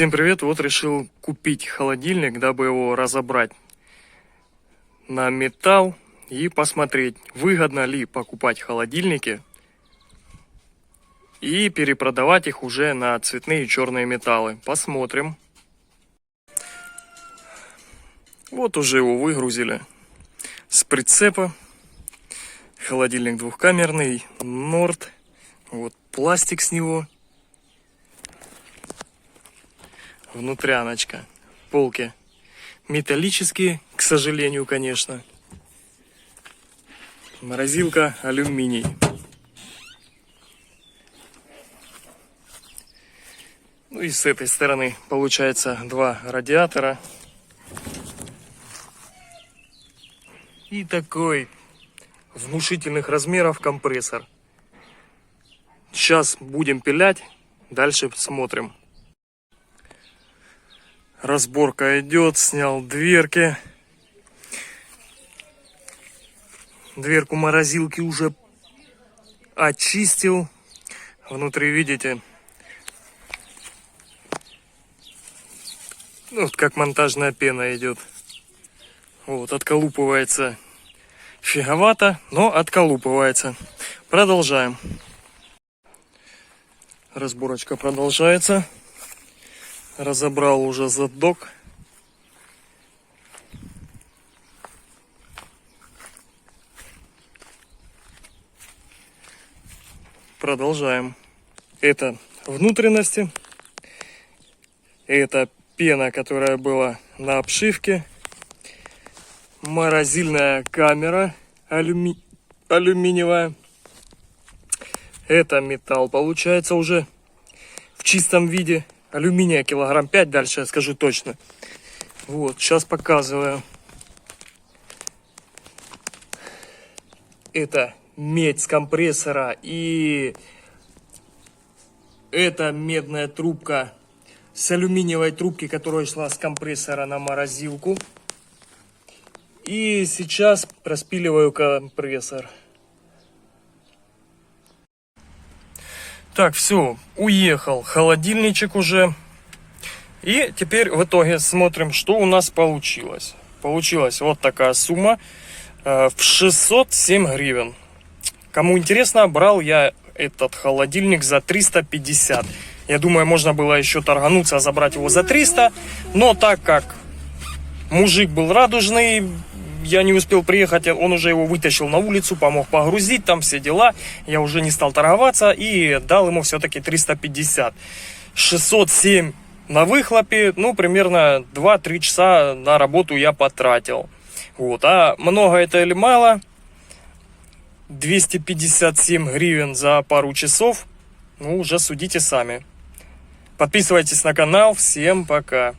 Всем привет! Вот решил купить холодильник, дабы его разобрать на металл и посмотреть, выгодно ли покупать холодильники и перепродавать их уже на цветные и черные металлы. Посмотрим. Вот уже его выгрузили с прицепа. Холодильник двухкамерный, Норд. Вот пластик с него. Внутряночка. Полки металлические, к сожалению, конечно. Морозилка алюминий. Ну и с этой стороны получается два радиатора. И такой внушительных размеров компрессор. Сейчас будем пилять, дальше смотрим. Разборка идет, снял дверки. Дверку морозилки уже очистил. Внутри, видите, вот как монтажная пена идет. Вот, отколупывается фиговато, но отколупывается. Продолжаем. Разборочка продолжается. Разобрал уже задок. Продолжаем. Это внутренности. Это пена, которая была на обшивке. Морозильная камера алюминиевая. Это металл получается уже в чистом виде. Алюминия килограмм 5, дальше я скажу точно. Вот, сейчас показываю. Это медь с компрессора, и это медная трубка с алюминиевой трубки, которая шла с компрессора на морозилку. И сейчас распиливаю компрессор. Так, все, уехал холодильничек уже. И теперь в итоге смотрим, что у нас получилось. Получилась вот такая сумма в 607 гривен. Кому интересно, брал я этот холодильник за 350. Я думаю, можно было еще торгануться, забрать его за 300. Но так как мужик был радужный, я не успел приехать, он уже его вытащил на улицу, помог погрузить, там все дела. Я уже не стал торговаться и дал ему все-таки 350. 607 на выхлопе, ну, примерно 2-3 часа на работу я потратил. Вот, а много это или мало? 257 гривен за пару часов. Ну, уже судите сами. Подписывайтесь на канал. Всем пока.